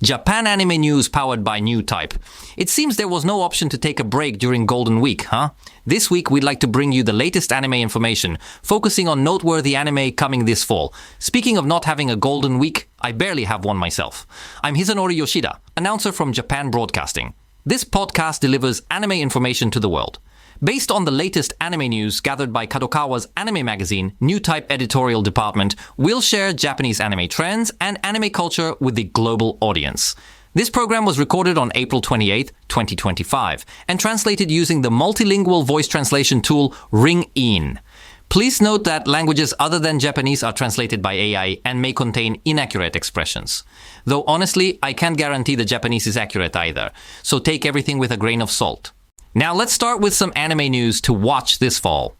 Japan anime news powered by Newtype. It seems there was no option to take a break during Golden Week, huh? This week we'd like to bring you the latest anime information, focusing on noteworthy anime coming this fall. Speaking of not having a Golden Week, I barely have one myself. I'm Hisanori Yoshida, announcer from Japan Broadcasting. This podcast delivers anime information to the world. Based on the latest anime news gathered by KADOKAWA's anime magazine, Newtype editorial department, we'll share Japanese anime trends and anime culture with the global audience. This program was recorded on April 28, 2025, and translated using the multilingual voice translation tool Lingueene. Please note that languages other than Japanese are translated by AI and may contain inaccurate expressions. Though honestly, I can't guarantee the Japanese is accurate either, so take everything with a grain of salt. Now let's start with some anime news to watch this fall.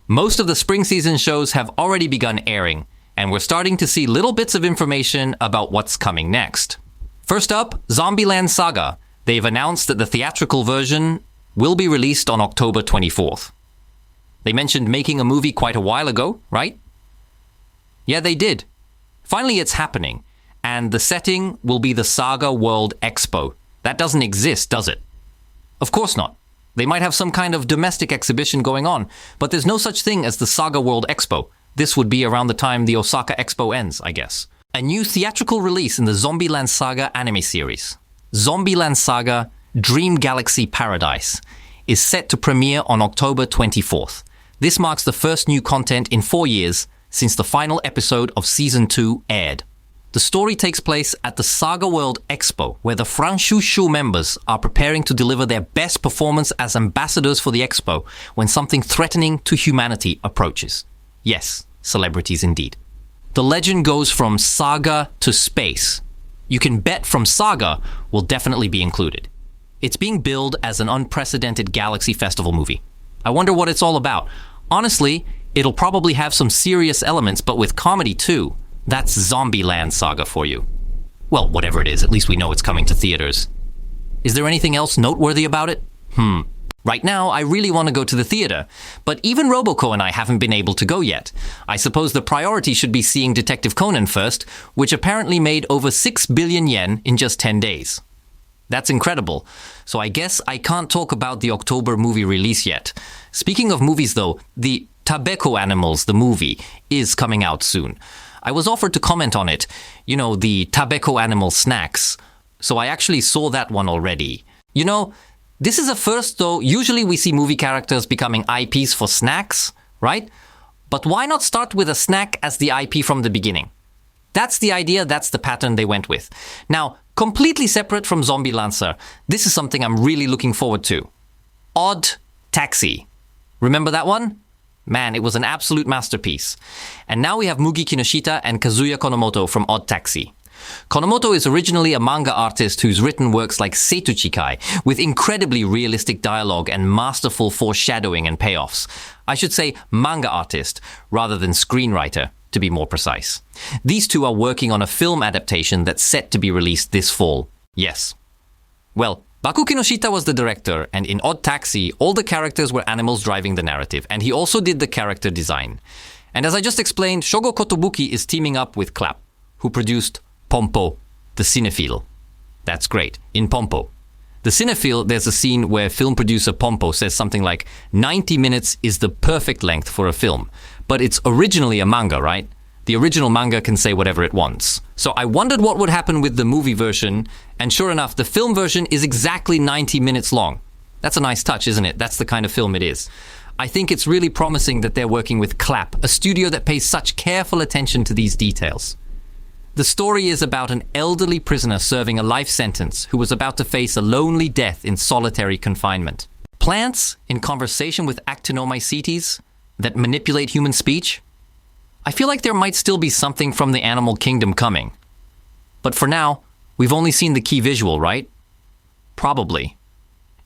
Most of the spring season shows have already begun airing, and we're starting to see little bits of information about what's coming next. First up, Zombieland Saga. They've announced that the theatrical version will be released on October 24th. They mentioned making a movie quite a while ago, right? Yeah, they did. Finally, it's happening, and the setting will be the Saga World Expo. That doesn't exist, does it? Of course not. They might have some kind of domestic exhibition going on, but there's no such thing as the Saga World Expo. This would be around the time the Osaka Expo ends, I guess. A new theatrical release in the Zombieland Saga anime series, Zombieland Saga Dream Galaxy Paradise, is set to premiere on October 24th. This marks the first new content in 4 years since the final episode of Season 2 aired. The story takes place at the Saga World Expo, where the Franshushu members are preparing to deliver their best performance as ambassadors for the expo when something threatening to humanity approaches. Yes, celebrities indeed. The legend goes from saga to space. You can bet From Saga will definitely be included. It's being billed as an unprecedented Galaxy Festival movie. I wonder what it's all about. Honestly, it'll probably have some serious elements, but with comedy too. That's Zombieland Saga for you. Well, whatever it is, at least we know it's coming to theaters. Is there anything else noteworthy about it? Right now, I really want to go to the theater, but even Roboco and I haven't been able to go yet. I suppose the priority should be seeing Detective Conan first, which apparently made over 6 billion yen in just 10 days. That's incredible. So I guess I can't talk about the October movie release yet. Speaking of movies though, the Tabeko Animals, the movie, is coming out soon. I was offered to comment on it, you know, the Tabeko Animal snacks. So I actually saw that one already. You know, this is a first though. Usually we see movie characters becoming IPs for snacks, right? But why not start with a snack as the IP from the beginning? That's the idea, that's the pattern they went with. Now, completely separate from Zombie Lancer, this is something I'm really looking forward to. Odd Taxi. Remember that one? Man, it was an absolute masterpiece. And now we have Mugi Kinoshita and Kazuya Konomoto from Odd Taxi. Konomoto is originally a manga artist who's written works like Seituchikai, with incredibly realistic dialogue and masterful foreshadowing and payoffs. I should say manga artist, rather than screenwriter, to be more precise. These two are working on a film adaptation that's set to be released this fall. Yes. Well, Baku Kinoshita was the director, and in Odd Taxi, all the characters were animals driving the narrative, and he also did the character design. And as I just explained, Shogo Kotobuki is teaming up with Clap, who produced Pompo, the Cinephile. That's great. In Pompo, the Cinephile, there's a scene where film producer Pompo says something like, 90 minutes is the perfect length for a film. But it's originally a manga, right? The original manga can say whatever it wants. So I wondered what would happen with the movie version, and sure enough, the film version is exactly 90 minutes long. That's a nice touch, isn't it? That's the kind of film it is. I think it's really promising that they're working with Clap, a studio that pays such careful attention to these details. The story is about an elderly prisoner serving a life sentence who was about to face a lonely death in solitary confinement. Plants in conversation with actinomycetes that manipulate human speech? I feel like there might still be something from the animal kingdom coming. But for now, we've only seen the key visual, right? Probably.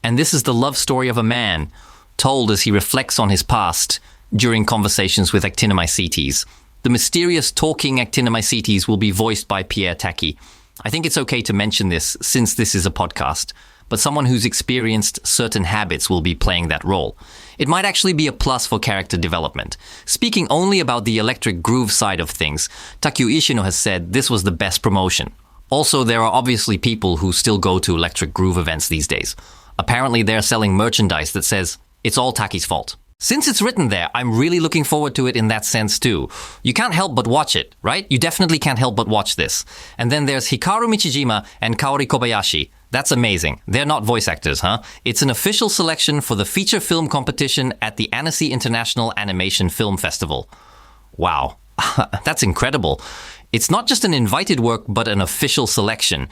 And this is the love story of a man, told as he reflects on his past during conversations with actinomycetes. The mysterious talking actinomycetes will be voiced by Pierre Taki. I think it's okay to mention this since this is a podcast, but someone who's experienced certain habits will be playing that role. It might actually be a plus for character development. Speaking only about the electric groove side of things, Takeo Ishino has said this was the best promotion. Also, there are obviously people who still go to Electric Groove events these days. Apparently, they're selling merchandise that says, "It's all Taki's fault." Since it's written there, I'm really looking forward to it in that sense too. You can't help but watch it, right? You definitely can't help but watch this. And then there's Hikaru Michijima and Kaori Kobayashi. That's amazing. They're not voice actors, huh? It's an official selection for the feature film competition at the Annecy International Animation Film Festival. Wow, that's incredible. It's not just an invited work, but an official selection.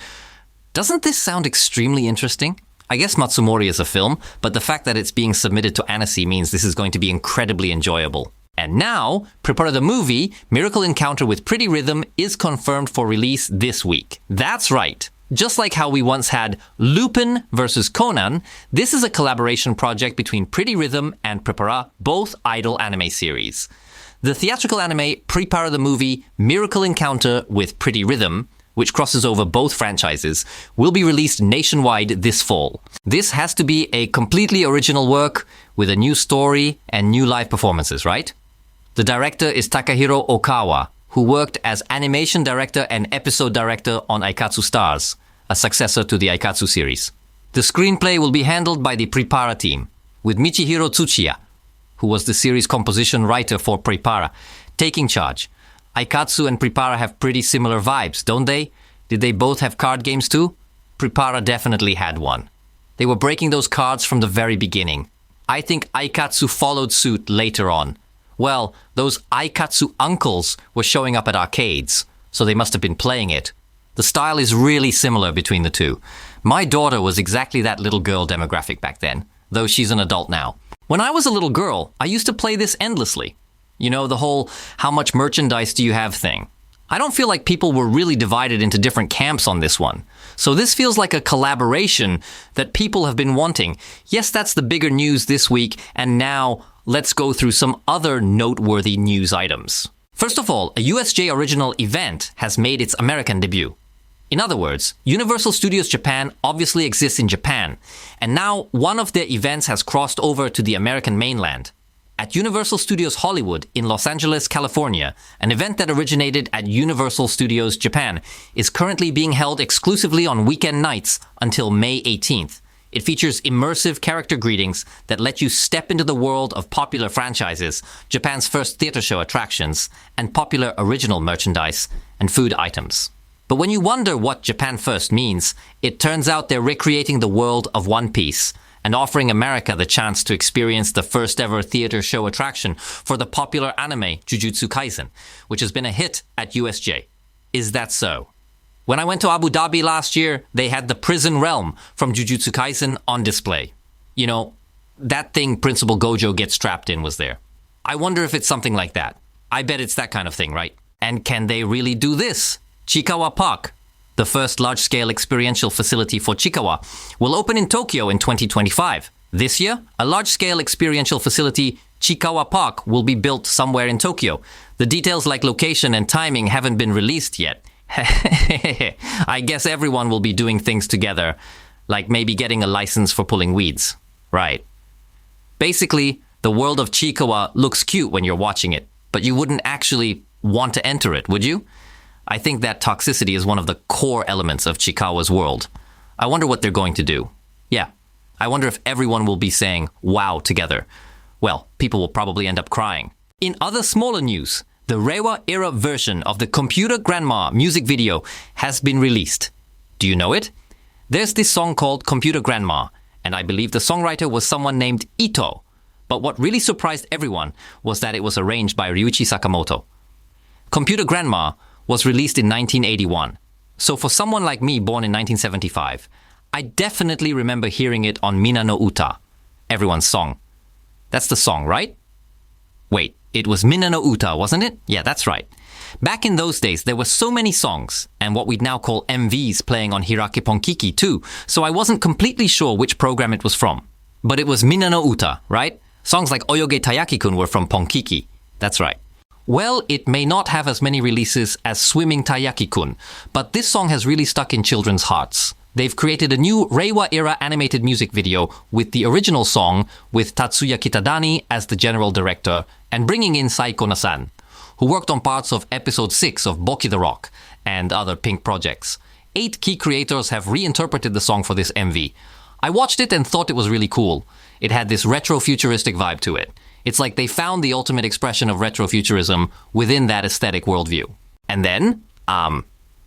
Doesn't this sound extremely interesting? I guess Matsumori is a film, but the fact that it's being submitted to Annecy means this is going to be incredibly enjoyable. And now, Prepara the movie, Miracle Encounter with Pretty Rhythm, is confirmed for release this week. That's right. Just like how we once had Lupin vs. Conan, this is a collaboration project between Pretty Rhythm and Prepara, both idol anime series. The theatrical anime Prepara the movie, Miracle Encounter with Pretty Rhythm, which crosses over both franchises, will be released nationwide this fall. This has to be a completely original work with a new story and new live performances, right? The director is Takahiro Okawa, who worked as animation director and episode director on Aikatsu Stars, a successor to the Aikatsu series. The screenplay will be handled by the Prepara team, with Michihiro Tsuchiya, who was the series composition writer for Prepara, taking charge. Aikatsu and Prepara have pretty similar vibes, don't they? Did they both have card games too? Prepara definitely had one. They were breaking those cards from the very beginning. I think Aikatsu followed suit later on. Well, those Aikatsu uncles were showing up at arcades, so they must have been playing it. The style is really similar between the two. My daughter was exactly that little girl demographic back then, though she's an adult now. When I was a little girl, I used to play this endlessly. You know, the whole how much merchandise do you have thing. I don't feel like people were really divided into different camps on this one. So this feels like a collaboration that people have been wanting. Yes, that's the bigger news this week, and now let's go through some other noteworthy news items. First of all, a USJ original event has made its American debut. In other words, Universal Studios Japan obviously exists in Japan, and now one of their events has crossed over to the American mainland. At Universal Studios Hollywood in Los Angeles, California, an event that originated at Universal Studios Japan is currently being held exclusively on weekend nights until May 18th. It features immersive character greetings that let you step into the world of popular franchises, Japan's first theater show attractions, and popular original merchandise and food items. But when you wonder what Japan First means, it turns out they're recreating the world of One Piece and offering America the chance to experience the first ever theater show attraction for the popular anime Jujutsu Kaisen, which has been a hit at USJ. Is that so? When I went to Abu Dhabi last year, they had the Prison Realm from Jujutsu Kaisen on display. You know, that thing Principal Gojo gets trapped in was there. I wonder if it's something like that. I bet it's that kind of thing, right? And can they really do this? Chikawa Park, the first large-scale experiential facility for Chikawa, will open in Tokyo in 2025. This year, a large-scale experiential facility, Chikawa Park, will be built somewhere in Tokyo. The details like location and timing haven't been released yet. I guess everyone will be doing things together, like maybe getting a license for pulling weeds. Right. Basically, the world of Chikawa looks cute when you're watching it, but you wouldn't actually want to enter it, would you? I think that toxicity is one of the core elements of Chikawa's world. I wonder what they're going to do. Yeah, I wonder if everyone will be saying wow together. Well, people will probably end up crying. In other smaller news, the Reiwa-era version of the Computer Grandma music video has been released. Do you know it? There's this song called Computer Grandma, and I believe the songwriter was someone named Ito. But what really surprised everyone was that it was arranged by Ryuichi Sakamoto. Computer Grandma was released in 1981. So for someone like me born in 1975, I definitely remember hearing it on Mina no Uta, everyone's song. That's the song, right? Wait, it was Mina no Uta, wasn't it? Yeah, that's right. Back in those days, there were so many songs, and what we'd now call MVs playing on Hirake Ponkiki too, so I wasn't completely sure which program it was from. But it was Mina no Uta, right? Songs like Oyoge Tayaki-kun were from Ponkiki. That's right. Well, it may not have as many releases as Swimming Tayaki-kun, but this song has really stuck in children's hearts. They've created a new Reiwa-era animated music video with the original song with Tatsuya Kitadani as the general director and bringing in Saiko Nasan, who worked on parts of episode 6 of Boki the Rock and other Pink projects. 8 key creators have reinterpreted the song for this MV. I watched it and thought it was really cool. It had this retro-futuristic vibe to it. It's like they found the ultimate expression of retrofuturism within that aesthetic worldview. And then,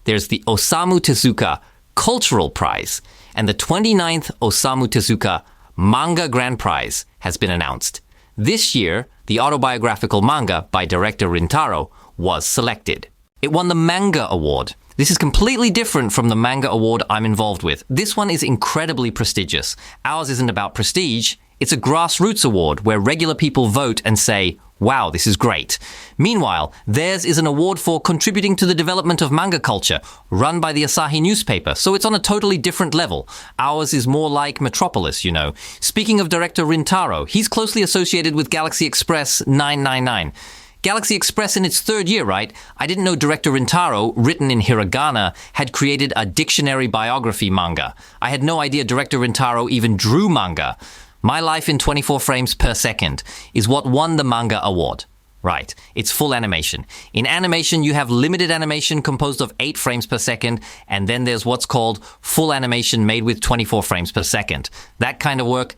there's the Osamu Tezuka Cultural Prize, and the 29th Osamu Tezuka Manga Grand Prize has been announced. This year, the autobiographical manga by director Rintaro was selected. It won the Manga Award. This is completely different from the Manga Award I'm involved with. This one is incredibly prestigious. Ours isn't about prestige. It's a grassroots award where regular people vote and say, wow, this is great. Meanwhile, theirs is an award for contributing to the development of manga culture, run by the Asahi newspaper, so it's on a totally different level. Ours is more like Metropolis, you know. Speaking of director Rintaro, he's closely associated with Galaxy Express 999. Galaxy Express in its 3rd year, right? I didn't know director Rintaro, written in hiragana, had created a dictionary biography manga. I had no idea director Rintaro even drew manga. My Life in 24 Frames Per Second is what won the Manga Award. Right, it's full animation. In animation, you have limited animation composed of 8 frames per second, and then there's what's called full animation made with 24 frames per second. That kind of work,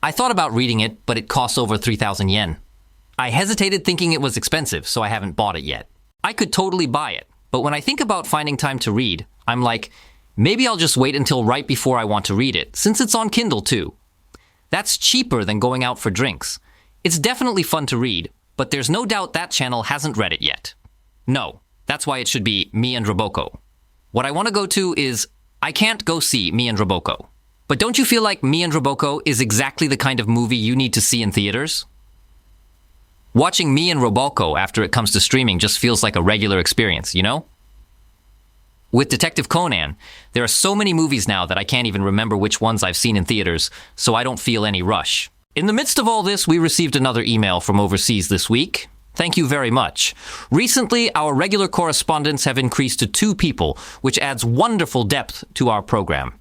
I thought about reading it, but it costs over 3,000 yen. I hesitated thinking it was expensive, so I haven't bought it yet. I could totally buy it, but when I think about finding time to read, I'm like, maybe I'll just wait until right before I want to read it, since it's on Kindle too. That's cheaper than going out for drinks. It's definitely fun to read, but there's no doubt that channel hasn't read it yet. No, that's why it should be Me and Roboko. What I want to go to is, I can't go see Me and Roboko. But don't you feel like Me and Roboko is exactly the kind of movie you need to see in theaters? Watching Me and Roboko after it comes to streaming just feels like a regular experience, you know? With Detective Conan, there are so many movies now that I can't even remember which ones I've seen in theaters, so I don't feel any rush. In the midst of all this, we received another email from overseas this week. Thank you very much. Recently, our regular correspondents have increased to 2 people, which adds wonderful depth to our program.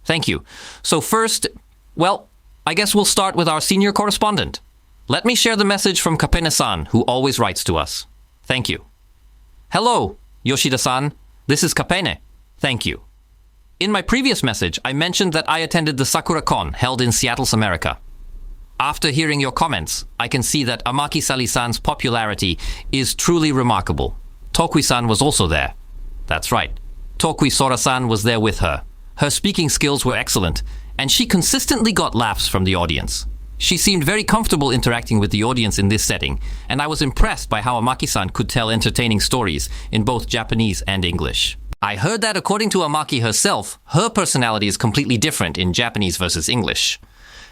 Thank you. So first, well, I guess we'll start with our senior correspondent. Let me share the message from Kapene-san, who always writes to us. Thank you. Hello, Yoshida-san. This is Kapene. Thank you. In my previous message, I mentioned that I attended the Sakura-con held in Seattle, America. After hearing your comments, I can see that Amaki Sali-san's popularity is truly remarkable. Tokui-san was also there. That's right. Tokui Sora-san was there with her. Her speaking skills were excellent, and she consistently got laughs from the audience. She seemed very comfortable interacting with the audience in this setting, and I was impressed by how Amaki-san could tell entertaining stories in both Japanese and English. I heard that according to Amaki herself, her personality is completely different in Japanese versus English.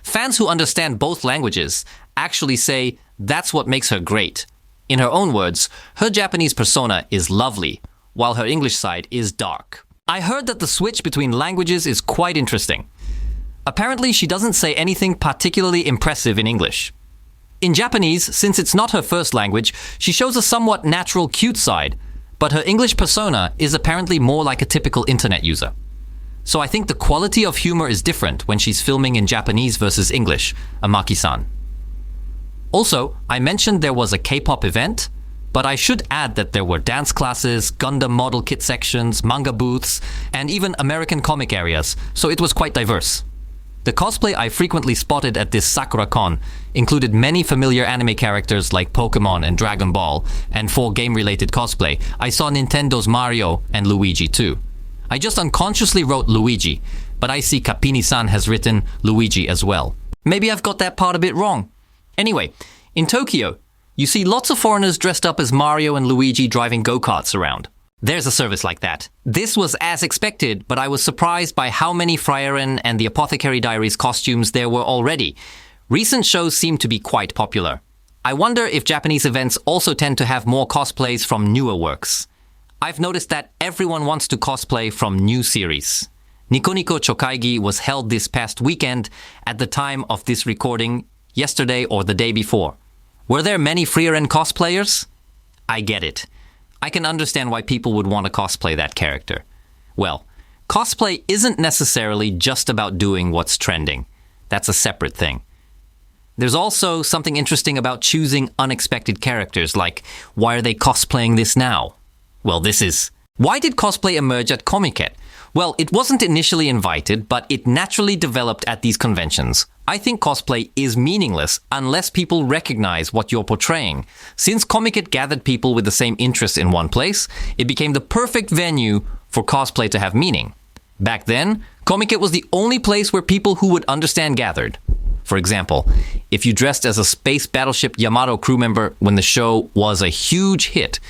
Fans who understand both languages actually say that's what makes her great. In her own words, her Japanese persona is lovely, while her English side is dark. I heard that the switch between languages is quite interesting. Apparently, she doesn't say anything particularly impressive in English. In Japanese, since it's not her first language, she shows a somewhat natural, cute side, but her English persona is apparently more like a typical internet user. So I think the quality of humor is different when she's filming in Japanese versus English, Amaki-san. Also, I mentioned there was a K-pop event, but I should add that there were dance classes, Gundam model kit sections, manga booths, and even American comic areas, so it was quite diverse. The cosplay I frequently spotted at this Sakura-con included many familiar anime characters like Pokemon and Dragon Ball, and for game-related cosplay, I saw Nintendo's Mario and Luigi too. I just unconsciously wrote Luigi, but I see Kapini-san has written Luigi as well. Maybe I've got that part a bit wrong. Anyway, in Tokyo, you see lots of foreigners dressed up as Mario and Luigi driving go-karts around. There's a service like that. This was as expected, but I was surprised by how many Frieren and the Apothecary Diaries costumes there were already. Recent shows seem to be quite popular. I wonder if Japanese events also tend to have more cosplays from newer works. I've noticed that everyone wants to cosplay from new series. Nico Nico Chokaigi was held this past weekend at the time of this recording, yesterday or the day before. Were there many Frieren cosplayers? I get it. I can understand why people would want to cosplay that character. Well, cosplay isn't necessarily just about doing what's trending. That's a separate thing. There's also something interesting about choosing unexpected characters, like, why are they cosplaying this now? Well, this is Why did cosplay emerge at Comiket? Well, it wasn't initially invited, but it naturally developed at these conventions. I think cosplay is meaningless unless people recognize what you're portraying. Since Comiket gathered people with the same interests in one place, it became the perfect venue for cosplay to have meaning. Back then, Comiket was the only place where people who would understand gathered. For example, if you dressed as a space battleship Yamato crew member when the show was a huge hit,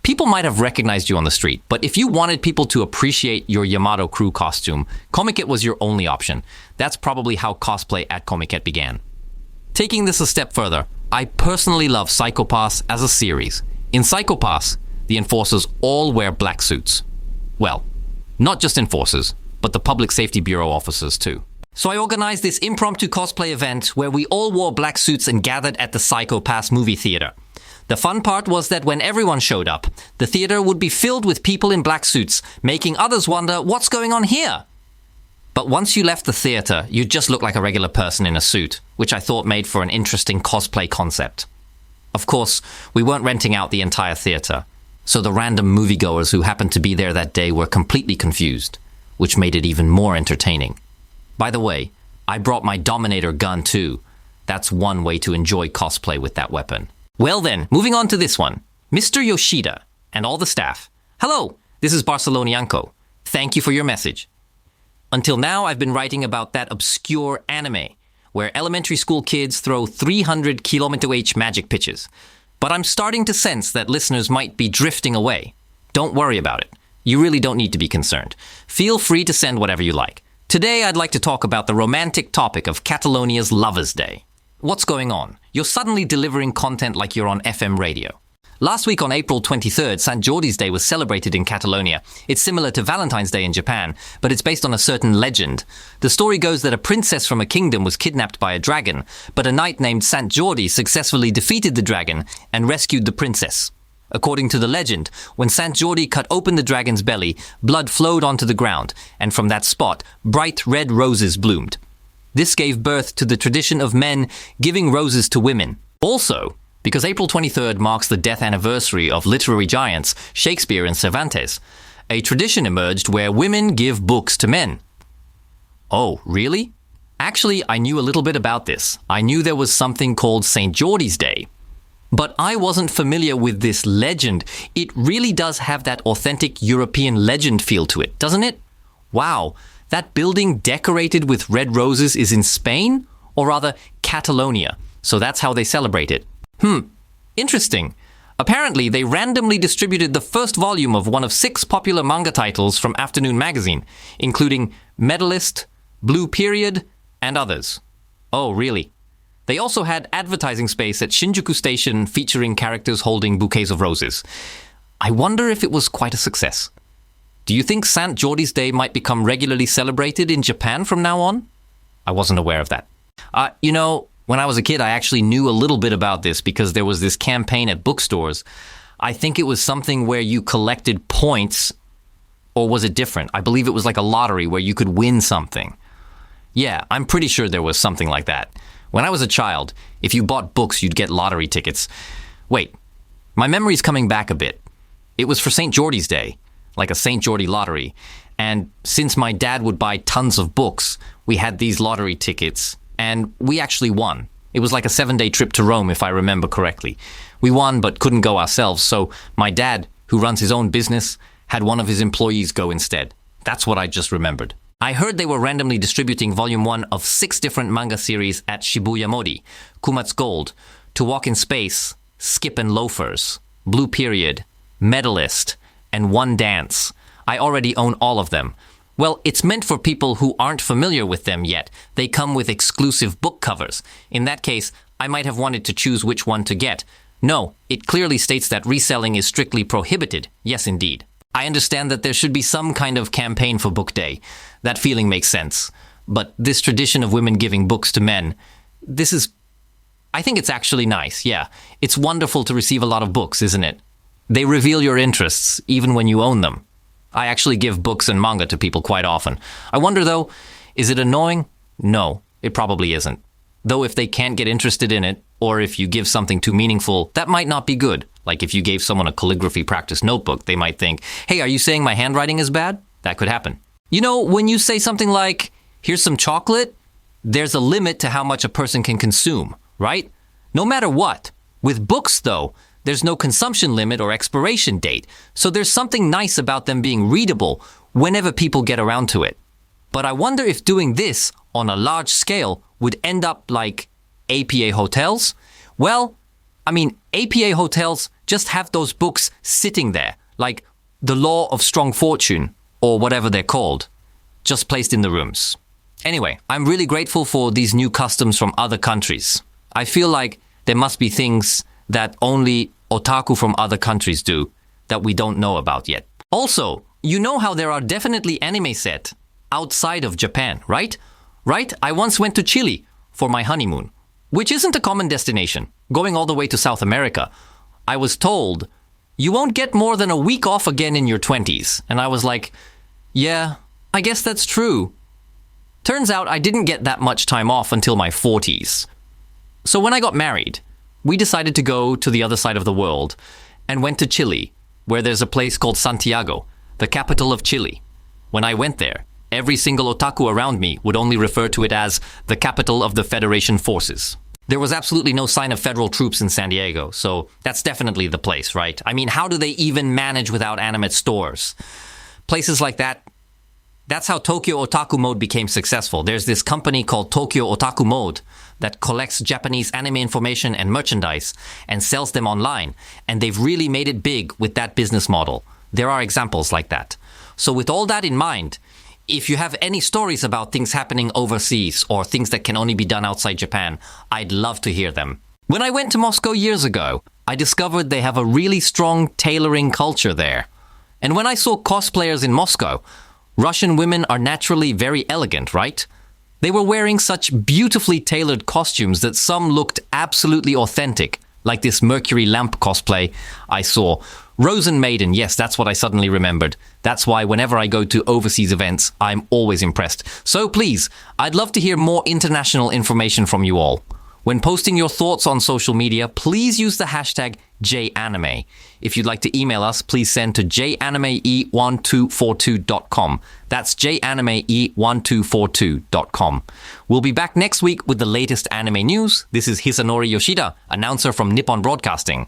people might have recognized you on the street. But if you wanted people to appreciate your Yamato crew costume, Comiket was your only option. That's probably how cosplay at Comiket began. Taking this a step further, I personally love Psycho Pass as a series. In Psycho Pass, the enforcers all wear black suits. Well, not just enforcers, but the Public Safety Bureau officers too. So I organized this impromptu cosplay event where we all wore black suits and gathered at the Psycho Pass movie theater. The fun part was that when everyone showed up, the theater would be filled with people in black suits, making others wonder what's going on here. But once you left the theater, you just looked like a regular person in a suit, which I thought made for an interesting cosplay concept. Of course, we weren't renting out the entire theater, so the random moviegoers who happened to be there that day were completely confused, which made it even more entertaining. By the way, I brought my Dominator gun too. That's one way to enjoy cosplay with that weapon. Well then, moving on to this one. Mr. Yoshida and all the staff. Hello, this is Barcelonianco. Thank you for your message. Until now, I've been writing about that obscure anime, where elementary school kids throw 300 km/h magic pitches. But I'm starting to sense that listeners might be drifting away. Don't worry about it. You really don't need to be concerned. Feel free to send whatever you like. Today, I'd like to talk about the romantic topic of Catalonia's Lovers' Day. What's going on? You're suddenly delivering content like you're on FM radio. Last week on April 23rd, St. Jordi's Day was celebrated in Catalonia. It's similar to Valentine's Day in Japan, but it's based on a certain legend. The story goes that a princess from a kingdom was kidnapped by a dragon, but a knight named St. Jordi successfully defeated the dragon and rescued the princess. According to the legend, when St. Jordi cut open the dragon's belly, blood flowed onto the ground, and from that spot, bright red roses bloomed. This gave birth to the tradition of men giving roses to women. Also, because April 23rd marks the death anniversary of literary giants Shakespeare and Cervantes, a tradition emerged where women give books to men. Oh, really? Actually, I knew a little bit about this. I knew there was something called St. Jordi's Day. But I wasn't familiar with this legend. It really does have that authentic European legend feel to it, doesn't it? Wow, that building decorated with red roses is in Spain? Or rather, Catalonia. So that's how they celebrate it. Interesting. Apparently, they randomly distributed the first volume of one of 6 popular manga titles from Afternoon magazine, including Medalist, Blue Period, and others. Oh, really? They also had advertising space at Shinjuku Station featuring characters holding bouquets of roses. I wonder if it was quite a success. Do you think St. Jordi's Day might become regularly celebrated in Japan from now on? I wasn't aware of that. When I was a kid, I actually knew a little bit about this because there was this campaign at bookstores. I think it was something where you collected points, or was it different? I believe it was like a lottery where you could win something. Yeah, I'm pretty sure there was something like that. When I was a child, if you bought books, you'd get lottery tickets. Wait, my memory's coming back a bit. It was for St. Jordi's Day, like a St. Jordi lottery. And since my dad would buy tons of books, we had these lottery tickets, and we actually won. It was like a 7-day trip to Rome, if I remember correctly. We won, but couldn't go ourselves, so my dad, who runs his own business, had one of his employees go instead. That's what I just remembered. I heard they were randomly distributing Volume 1 of 6 different manga series at Shibuya Mori, Kumatsu Gold, To Walk in Space, Skip and Loafers, Blue Period, Medalist, and One Dance. I already own all of them. Well, it's meant for people who aren't familiar with them yet. They come with exclusive book covers. In that case, I might have wanted to choose which one to get. No, it clearly states that reselling is strictly prohibited. Yes, indeed. I understand that there should be some kind of campaign for Book Day. That feeling makes sense. But this tradition of women giving books to men, I think it's actually nice, yeah. It's wonderful to receive a lot of books, isn't it? They reveal your interests, even when you own them. I actually give books and manga to people quite often. I wonder, though, is it annoying? No, it probably isn't. Though if they can't get interested in it, or if you give something too meaningful, that might not be good. Like if you gave someone a calligraphy practice notebook, they might think, hey, are you saying my handwriting is bad? That could happen. You know, when you say something like, here's some chocolate, there's a limit to how much a person can consume, right? No matter what. With books, though, there's no consumption limit or expiration date, so there's something nice about them being readable whenever people get around to it. But I wonder if doing this on a large scale would end up like APA hotels. Well, I mean, APA hotels just have those books sitting there, like The Law of Strong Fortune, or whatever they're called, just placed in the rooms. Anyway, I'm really grateful for these new customs from other countries. I feel like there must be things that only otaku from other countries do that we don't know about yet. Also, you know how there are definitely anime set outside of Japan, right? Right? I once went to Chile for my honeymoon, which isn't a common destination, going all the way to South America. I was told, you won't get more than a week off again in your 20s. And I was like, yeah, I guess that's true. Turns out I didn't get that much time off until my 40s. So when I got married, we decided to go to the other side of the world and went to Chile, where there's a place called Santiago, the capital of Chile. When I went there, every single otaku around me would only refer to it as the capital of the Federation forces. There was absolutely no sign of federal troops in San Diego, so that's definitely the place, right? I mean, how do they even manage without animate stores? Places like that. That's how Tokyo Otaku Mode became successful. There's this company called Tokyo Otaku Mode that collects Japanese anime information and merchandise and sells them online. And they've really made it big with that business model. There are examples like that. So with all that in mind, if you have any stories about things happening overseas or things that can only be done outside Japan, I'd love to hear them. When I went to Moscow years ago, I discovered they have a really strong tailoring culture there. And when I saw cosplayers in Moscow, Russian women are naturally very elegant, right? They were wearing such beautifully tailored costumes that some looked absolutely authentic, like this Mercury Lamp cosplay I saw. Rosen Maiden, yes, that's what I suddenly remembered. That's why whenever I go to overseas events, I'm always impressed. So please, I'd love to hear more international information from you all. When posting your thoughts on social media, please use the hashtag JAnime. If you'd like to email us, please send to janime1242.com. That's janime1242.com. We'll be back next week with the latest anime news. This is Hisanori Yoshida, announcer from Nippon Broadcasting.